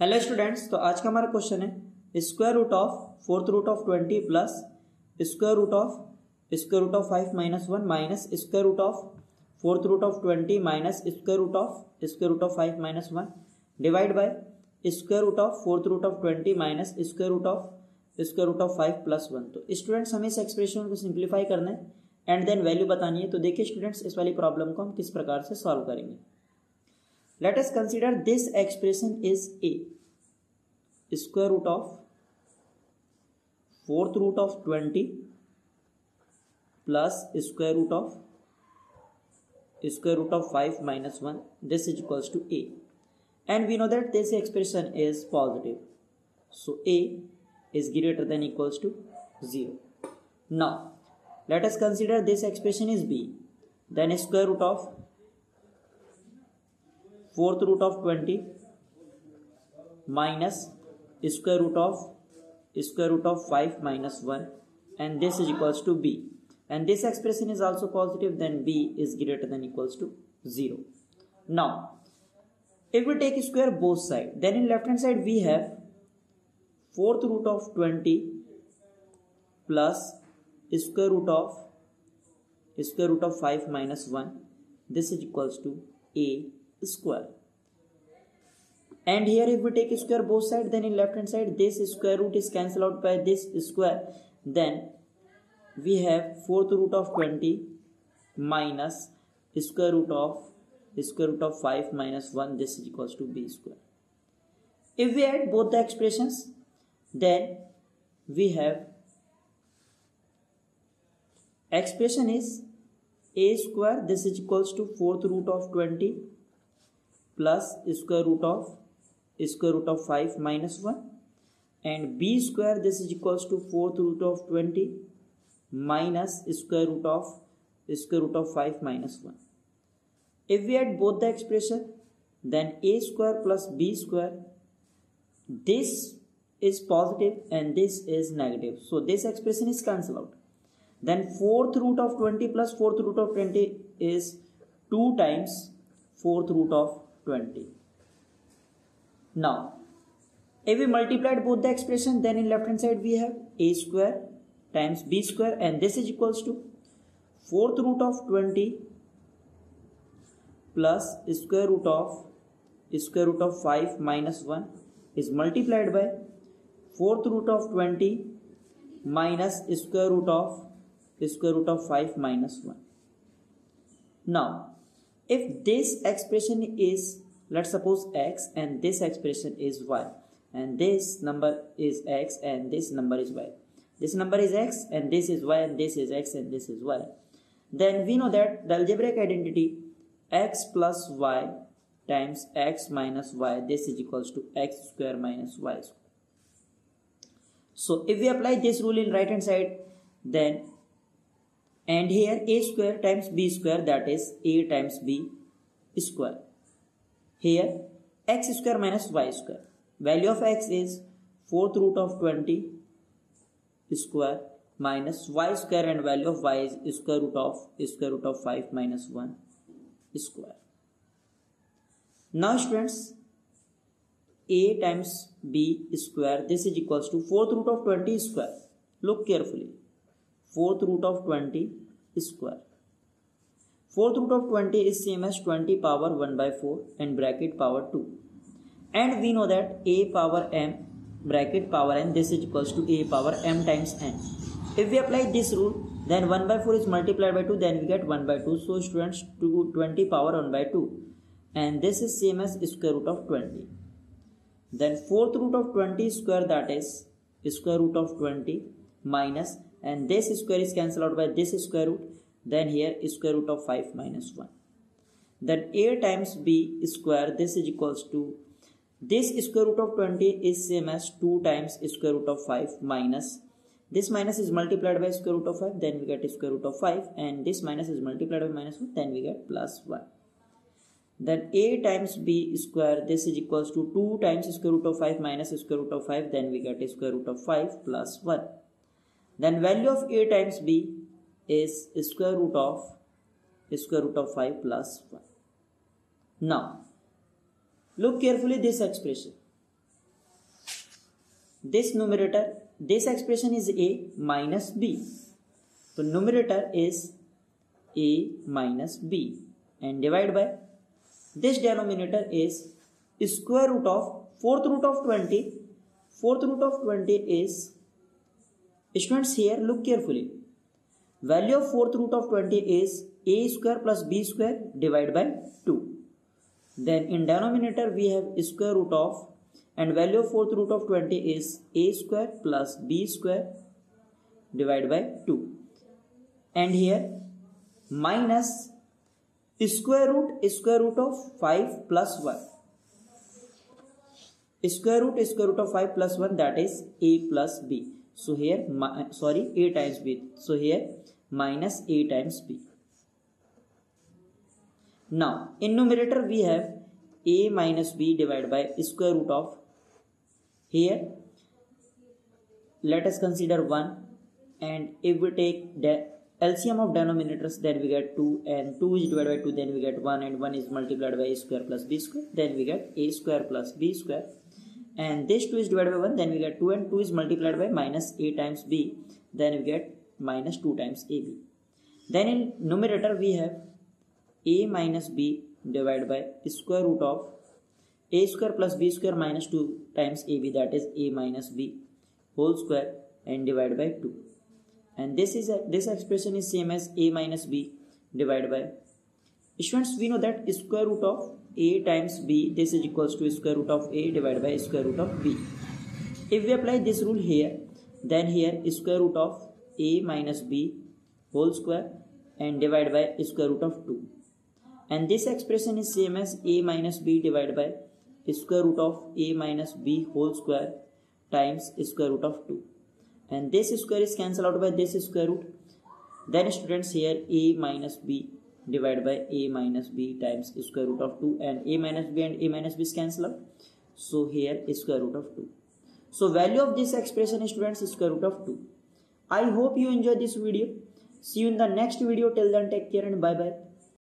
Hello students, तो आज का हमारा क्वेश्चन है square root of fourth root of 20 plus square root of 5 minus 1 minus square root of fourth root of 20 minus square root of 5 minus 1 divide by square root of fourth root of 20 minus square root of 5 plus 1। तो students हमें इस expression को simplify करना है and then value बतानी है। तो देखिए स्टूडेंट्स, इस वाली प्रॉब्लम को हम किस प्रकार से सॉल्व करेंगे। Let us consider this expression is a square root of fourth root of 20 plus square root of 5 minus 1. This is equals to a, and we know that this expression is positive, so a is greater than equals to 0. Now let us consider this expression is b, then square root of fourth root of 20 minus square root of 5 minus 1, and this is equals to b, and this expression is also positive, then b is greater than equals to 0. Now if we take square both sides, then in left hand side we have fourth root of 20 plus square root of 5 minus 1. This is equals to a square, and here if we take square both sides, then in left hand side this square root is cancelled out by this square, then we have fourth root of 20 minus square root of 5 minus 1. This is equals to b square. If we add both the expressions, then we have expression is a square, this is equals to fourth root of 20 plus square root of 5 minus 1, and b square, this is equals to fourth root of 20 minus square root of 5 minus 1. If we add both the expression, then a square plus b square, this is positive and this is negative, so this expression is cancelled out. Then fourth root of 20 plus fourth root of 20 is 2 times fourth root of 20. Now if we multiplied both the expression, then in left hand side we have a square times b square, and this is equals to fourth root of 20 plus square root of 5 minus 1 is multiplied by fourth root of 20 minus square root of 5 minus 1. Now if this expression is, let's suppose x, and this expression is y, and this number is x and this number is y, this number is x and this is y, and this is x and this is y, then we know that the algebraic identity x plus y times x minus y, this is equals to x square minus y square. So if we apply this rule in right hand side, then and here a square times b square, that is a times b square. Here x square minus y square, value of x is fourth root of 20 square minus y square, and value of y is square root of 5 minus 1 square. Now students, a times b square, this is equals to fourth root of 20 square. Look carefully, fourth root of 20 square. Fourth root of 20 is same as 20 power 1 by 4 and bracket power 2, and we know that a power m bracket power n, this is equals to a power m times n. If we apply this rule, then 1 by 4 is multiplied by 2, then we get 1 by 2. So students, 20 power 1 by 2, and this is same as square root of 20. Then fourth root of 20 square, that is square root of 20 minus, and this square is cancelled out by this square root, then here square root of 5 minus 1. Then a times b square, this is equals to this square root of 20 is same as 2 times square root of 5 minus, this minus is multiplied by square root of 5, then we get square root of 5, and this minus is multiplied by minus 1, then we get plus 1. Then a times b square, this is equals to 2 times square root of 5 minus square root of 5, then we get square root of 5 plus 1. Then value of a times b is square root of 5 plus 1. Now look carefully this expression. this numerator, this expression is a minus b. So numerator is a minus b and divide by this denominator is square root of fourth root of 20. Fourth root of 20 is, students here look carefully, value of fourth root of 20 is a square plus b square divided by 2. Then in denominator we have square root of, and value of fourth root of 20 is a square plus b square divided by 2. And here minus square root of 5 plus 1. Square root of 5 plus 1, that is a plus b. So here a times b. So here minus a times b. Now in numerator we have a minus b divided by square root of, here let us consider 1, and if we take the LCM of denominators, then we get 2, and 2 is divided by 2, then we get 1, and 1 is multiplied by a square plus b square, then we get a square plus b square, and this 2 is divided by 1, then we get 2, and 2 is multiplied by minus a times b, then we get minus 2 times ab. Then in numerator we have a minus b divided by square root of a square plus b square minus 2 times ab, that is a minus b whole square, and divided by 2. And this expression is same as a minus b divided by, students, we know that square root of a times b, this is equals to square root of a divided by square root of b. If we apply this rule here, then here square root of a minus b whole square and divided by square root of 2. And this expression is same as a minus b divided by square root of a minus b whole square times square root of 2. And this square is cancelled out by this square root. Then students, here a minus b divided by a minus b times square root of 2, and a minus b is cancelled out. So here is square root of 2. So value of this expression, students, is square root of 2. I hope you enjoyed this video. See you in the next video. Till then, take care and bye bye.